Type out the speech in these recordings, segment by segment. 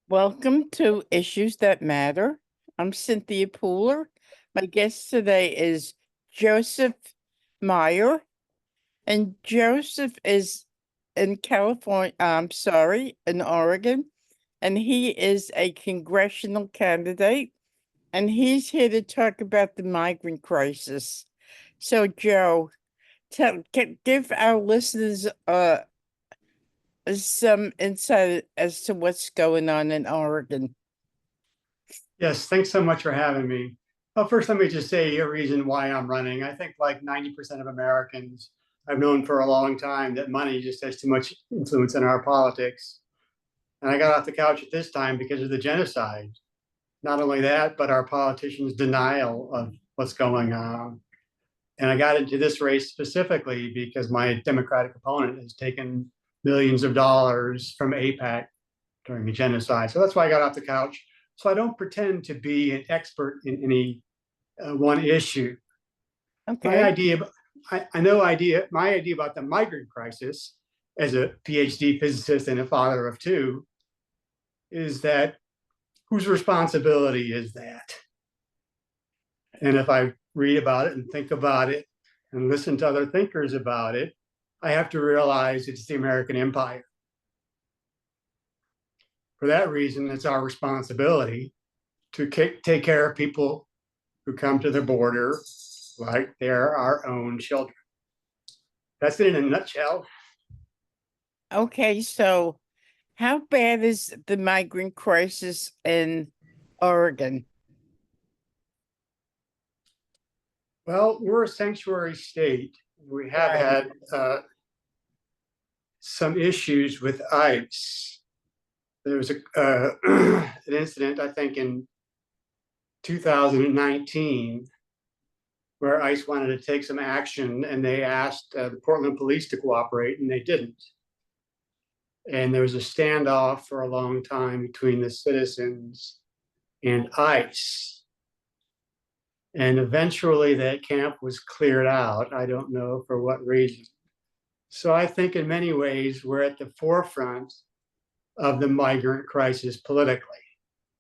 Welcome to Issues That Matter. I'm Cynthia Pooler. My guest today is Joseph Meyer, and Joseph is in California, in Oregon, and he is a congressional candidate, and he's here to talk about the migrant crisis. So, Joe, give our listeners some insight as to what's going on in Oregon. Yes, thanks so much for having me. Well, first, let me just say a reason why I'm running. I think like 90% of Americans I've known for a long time that money just has too much influence in our politics. And I got off the couch at this time because of the genocide. Not only that, but our politicians' denial of what's going on. And I got into this race specifically because my Democratic opponent has taken millions of dollars from AIPAC during the genocide. So that's why I got off the couch. So I don't pretend to be an expert in any one issue. My Okay. idea, my idea about the migrant crisis as a PhD physicist and a father of two is that whose responsibility is that? And if I read about it and think about it and listen to other thinkers about it, I have to realize it's the American empire. For that reason, it's our responsibility to take care of people who come to the border like they're our own children. That's it in a nutshell. Okay, so how bad is the migrant crisis in Oregon? Well, we're a sanctuary state. We have Right. had some issues with ICE. There was an incident, I think, in 2019 where ICE wanted to take some action and they asked the Portland police to cooperate and they didn't. And there was a standoff for a long time between the citizens and ICE. And eventually that camp was cleared out. I don't know for what reason. So I think in many ways we're at the forefront of the migrant crisis politically.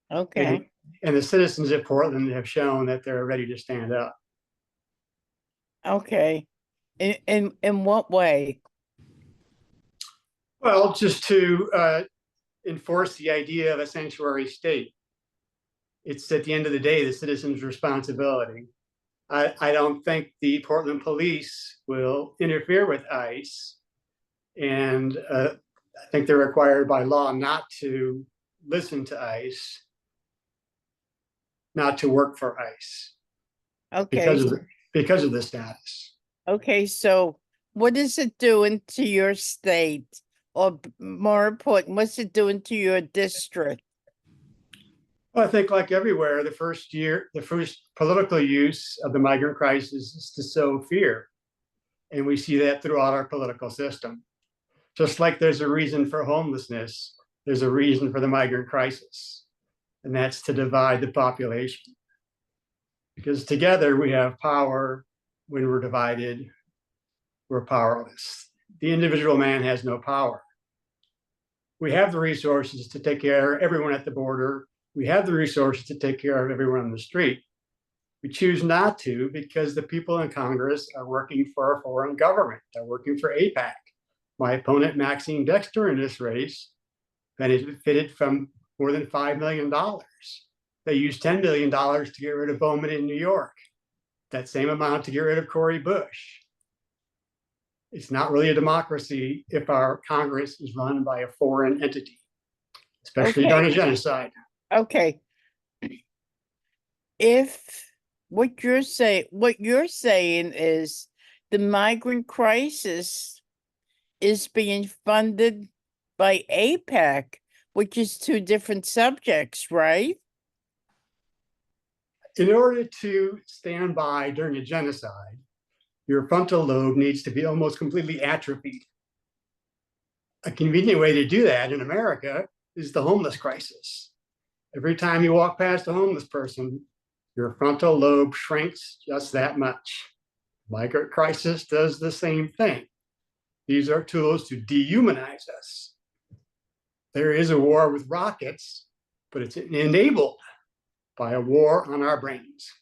And, Okay. and the citizens of Portland have shown that they're ready to stand up. Okay. In what way? Well, just to enforce the idea of a sanctuary state. It's at the end of the day the citizens' responsibility. I don't think the Portland police will interfere with ICE, and I think they're required by law not to listen to ICE, not to work for ICE Okay. because of the status. Okay, so what is it doing to your state? Or more important, what's it doing to your district? Well, I think like everywhere, the first political use of the migrant crisis is to sow fear. And we see that throughout our political system. Just like there's a reason for homelessness, there's a reason for the migrant crisis. And that's to divide the population. Because together we have power. When we're divided, we're powerless. The individual man has no power. We have the resources to take care of everyone at the border. We have the resources to take care of everyone on the street. We choose not to because the people in Congress are working for a foreign government. They're working for AIPAC. My opponent, Maxine Dexter, in this race benefited from more than $5 million. They used $10 million to get rid of Bowman in New York, that same amount to get rid of Cori Bush. It's not really a democracy if our Congress is run by a foreign entity, especially Okay. during a genocide. Okay. If what you're saying is the migrant crisis is being funded by AIPAC, which is two different subjects, right? In order to stand by during a genocide, your frontal lobe needs to be almost completely atrophied. A convenient way to do that in America is the homeless crisis. Every time you walk past a homeless person, your frontal lobe shrinks just that much. Migrant crisis does the same thing. These are tools to dehumanize us. There is a war with rockets but it's enabled by a war on our brains.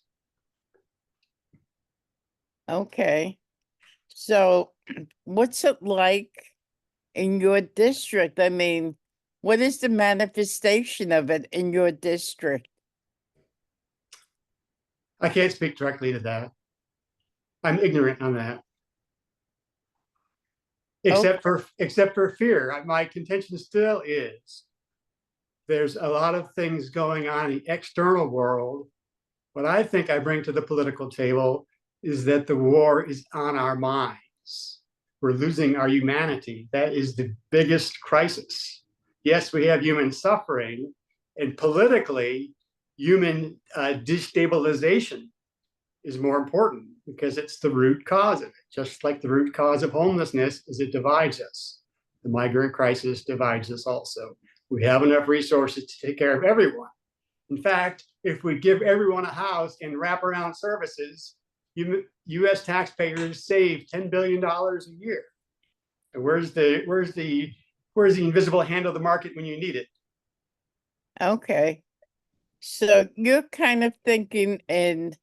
Okay. So what's it like in your district? I mean, what is the manifestation of it in your district? I can't speak directly to that. I'm ignorant on that. Except for fear. My contention still is there's a lot of things going on in the external world. What I think I bring to the political table is that the war is on our minds. We're losing our humanity. That is the biggest crisis. Yes, we have human suffering, and politically, human destabilization is more important because it's the root cause of it. Just like the root cause of homelessness is it divides us. The migrant crisis divides us also. We have enough resources to take care of everyone. In fact, if we give everyone a house and wraparound services, U.S. taxpayers save $10 billion a year. And where's the invisible hand of the market when you need it? Okay. So you're kind of thinking in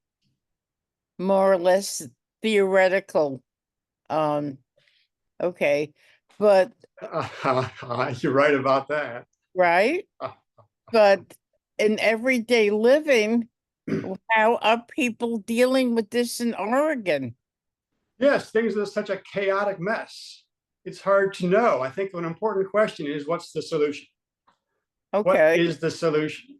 more or less theoretical. Okay. But you're right about that. right? But in everyday living, how are people dealing with this in Oregon? Yes, things are such a chaotic mess. It's hard to know. I think an important question is what's the solution? What Okay. is the solution?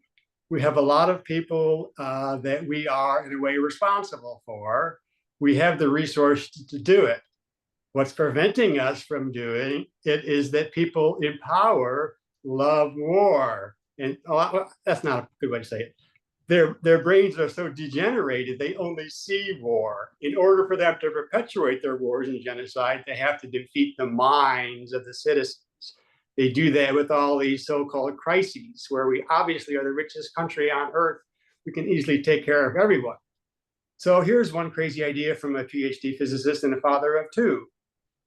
We have a lot of people that we are in a way responsible for. We have the resource to do it. What's preventing us from doing it is that people in power love war. And that's not a good way to say it. Their brains are so degenerated, they only see war. In order for them to perpetuate their wars and genocide, they have to defeat the minds of the citizens. They do that with all these so-called crises, where we obviously are the richest country on earth. We can easily take care of everyone. So here's one crazy idea from a PhD physicist and a father of two.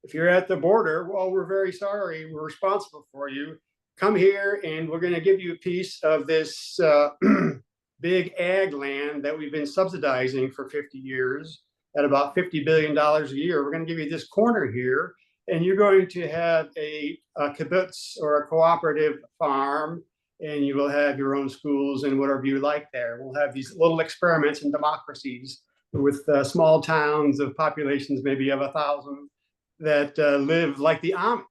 If you're at the border, well, we're very sorry, we're responsible for you. Come here and we're going to give you a piece of this big ag land that we've been subsidizing for 50 years at about $50 billion a year. We're going to give you this corner here, and you're going to have a kibbutz or a cooperative farm, and you will have your own schools and whatever you like there. We'll have these little experiments in democracies with small towns of populations maybe of 1,000 that live like the Amish.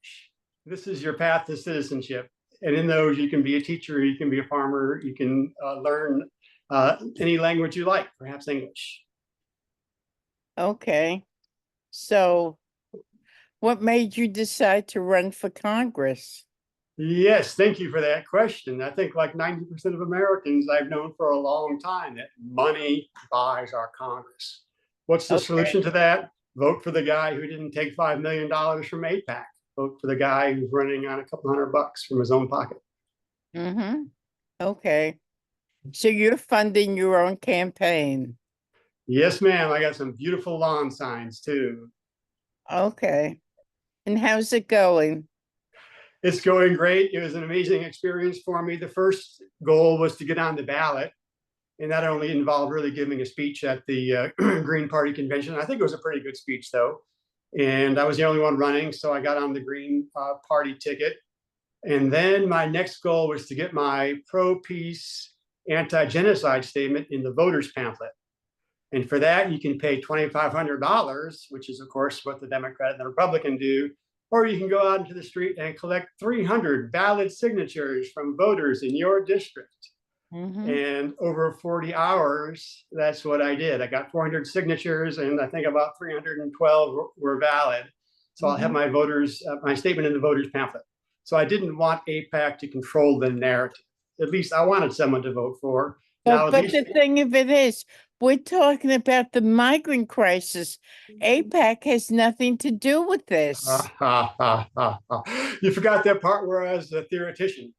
This is your path to citizenship. And in those, you can be a teacher, you can be a farmer, you can learn any language you like, perhaps English. Okay. So what made you decide to run for Congress? Yes, thank you for that question. I think like 90% of Americans I've known for a long time that money buys our Congress. What's the solution to that? Vote for the guy who didn't take $5 million from AIPAC. Vote for the guy who's running on a couple $100 from his own pocket. Mm-hmm. Okay. So you're funding your own campaign. Yes, ma'am. I got some beautiful lawn signs too. Okay. And how's it going? It's going great. It was an amazing experience for me. The first goal was to get on the ballot. And that only involved really giving a speech at the Green Party convention. I think it was a pretty good speech, though. And I was the only one running, so I got on the Green Party ticket. And then my next goal was to get my pro-peace, anti-genocide statement in the voters pamphlet. And for that, you can pay $2,500, which is, of course, what the Democrat and the Republican do. Or you can go out into the street and collect 300 valid signatures from voters in your district. Mm-hmm. And over 40 hours, that's what I did. I got 400 signatures, and I think about 312 were valid. So I'll have my my statement in the voters pamphlet. So I didn't want AIPAC to control the narrative. At least I wanted someone to vote for. But the thing of it is, we're talking about the migrant crisis. AIPAC has nothing to do with this. You forgot that part where I was a theoretician.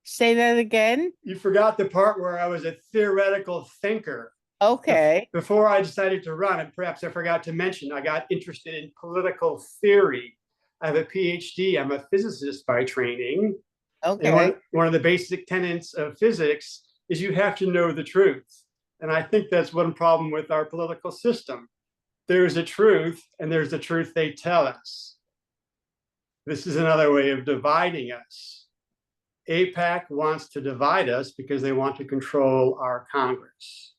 Say that again? You forgot the part where I was a theoretical thinker. Okay. Before I decided to run, and perhaps I forgot to mention, I got interested in political theory. I have a PhD. I'm a physicist by training. And Okay. one of the basic tenets of physics is you have to know the truth. And I think that's one problem with our political system. There's a truth, and there's the truth they tell us. This is another way of dividing us. AIPAC wants to divide us because they want to control our Congress.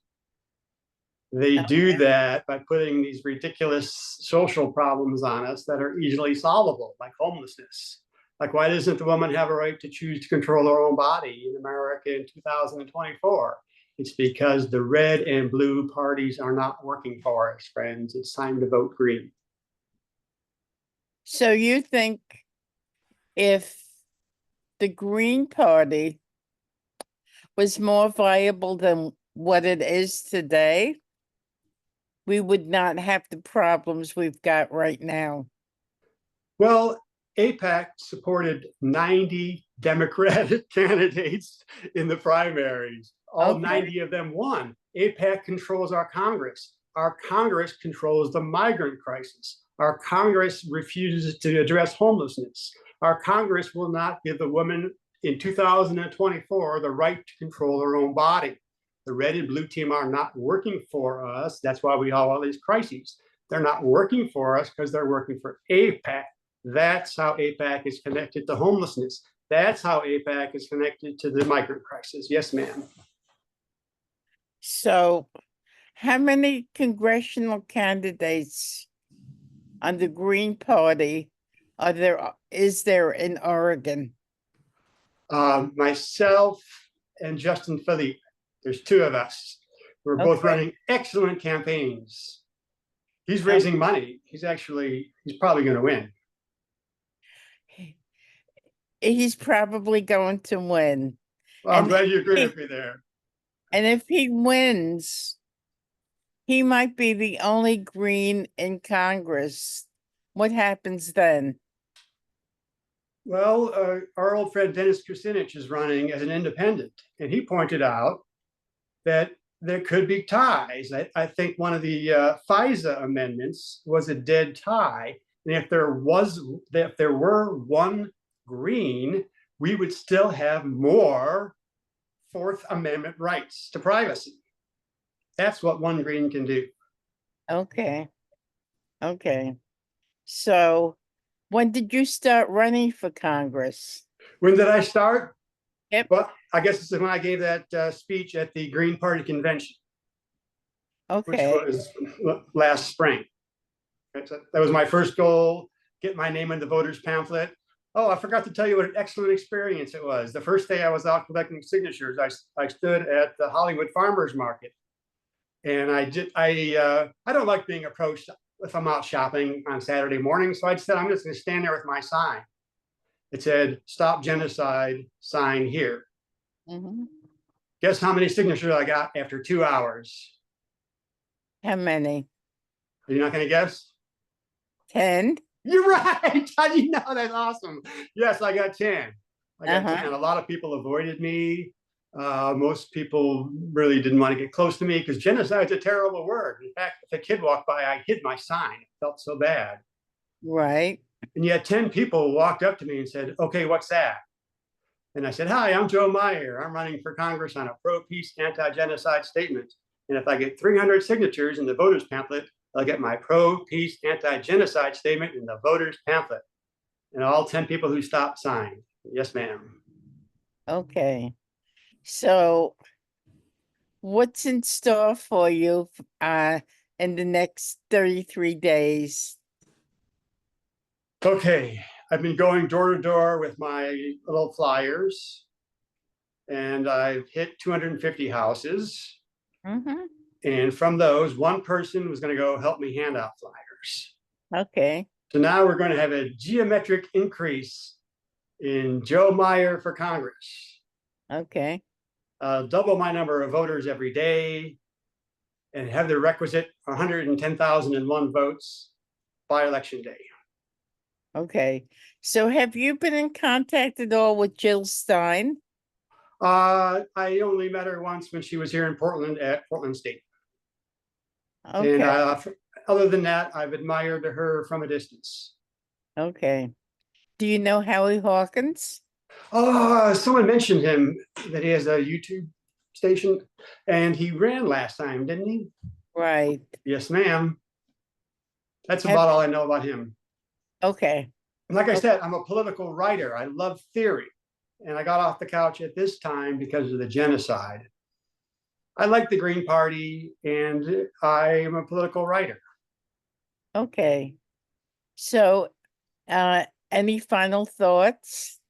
They do that by putting these ridiculous social problems on us that are easily solvable, like homelessness. Like, why doesn't the woman have a right to choose to control her own body in America in 2024? It's because the red and blue parties are not working for us, friends. It's time to vote green. So you think if the Green Party was more viable than what it is today, we would not have the problems we've got right now? Well, AIPAC supported 90 Democratic candidates in the primaries. All Okay. 90 of them won. AIPAC controls our Congress. Our Congress controls the migrant crisis. Our Congress refuses to address homelessness. Our Congress will not give the woman in 2024 the right to control her own body. The red and blue team are not working for us. That's why we have all these crises. They're not working for us because they're working for AIPAC. That's how AIPAC is connected to homelessness. That's how AIPAC is connected to the migrant crisis. Yes, ma'am. So how many congressional candidates on the Green Party is there in Oregon? Myself and Justin Philippe. There's two of us. We're both Okay. running excellent campaigns. He's raising money. He's probably going to win. He's probably going to win. Well, I'm And glad you agree he- with me there. And if he wins, he might be the only Green in Congress. What happens then? Well, our old friend Dennis Kucinich is running as an independent, and he pointed out that there could be ties. I think one of the FISA amendments was a dead tie, and if there were one Green, we would still have more Fourth Amendment rights to privacy. That's what one Green can do. Okay. Okay. So when did you start running for Congress? When did I start? Yep. Well, I guess this is when I gave that speech at the Green Party convention, which Okay. was last spring. That was my first goal, get my name in the voters pamphlet. Oh, I forgot to tell you what an excellent experience it was. The first day I was out collecting signatures, I stood at the Hollywood Farmers Market. And I don't like being approached if I'm out shopping on Saturday morning. So I said, I'm just going to stand there with my sign. It said, "Stop genocide, sign here." Mhm. Guess how many signatures I got after 2 hours? How many? Are you not going to guess? 10? You're right. How do you know? That's awesome. Yes, I got 10. I got Uh-huh. 10. A lot of people avoided me. Most people really didn't want to get close to me because genocide's a terrible word. In fact, if a kid walked by, I hid my sign. It felt so bad. Right. And yet 10 people walked up to me and said, "Okay, what's that?" And I said, "Hi, I'm Joe Meyer. I'm running for Congress on a pro-peace, anti-genocide statement. And if I get 300 signatures in the voters pamphlet, I'll get my pro-peace, anti-genocide statement in the voters pamphlet." And all 10 people who stopped signed. Yes, ma'am. Okay. So what's in store for you in the next 33 days? Okay, I've been going door to door with my little flyers, and I've hit 250 houses. Mm-hmm. And from those, one person was going to go help me hand out flyers. Okay. So now we're going to have a geometric increase in Joe Meyer for Congress. Okay. Double my number of voters every day and have the requisite 110,001 votes by election day. Okay. So have you been in contact at all with Jill Stein? I only met her once when she was here in Portland at Portland State. Okay. And other than that, I've admired her from a distance. Okay. Do you know Howie Hawkins? Someone mentioned him that he has a YouTube station and he ran last time, didn't he? Right. Yes, ma'am. That's Have, about all I know about him. okay. And like I Okay. said, I'm a political writer. I love theory. And I got off the couch at this time because of the genocide. I like the Green Party and I am a political writer. Okay. So, any final thoughts?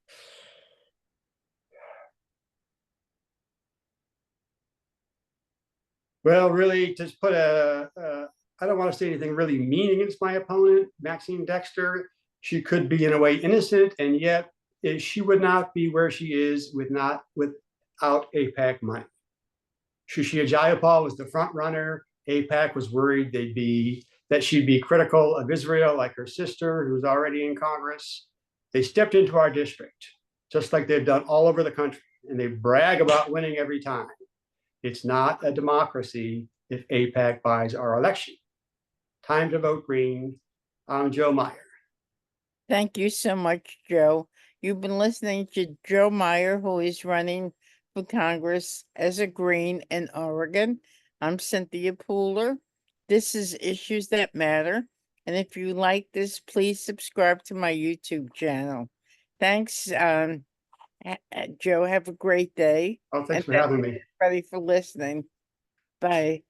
Well, really, just put I don't want to say anything really mean against my opponent, Maxine Dexter. She could be in a way innocent, and yet she would not be where she is without AIPAC money. Shushia Jayapal was the front runner. AIPAC was worried that she'd be critical of Israel, like her sister, who's already in Congress. They stepped into our district, just like they've done all over the country, and they brag about winning every time. It's not a democracy if AIPAC buys our election. Time to vote green. I'm Joe Meyer. Thank you so much, Joe. You've been listening to Joe Meyer, who is running for Congress as a Green in Oregon. I'm Cynthia Pooler. This is Issues That Matter. And if you like this, please subscribe to my YouTube channel. Thanks, Joe. Have a great day. Oh, thanks And for having me. everybody for listening. Bye.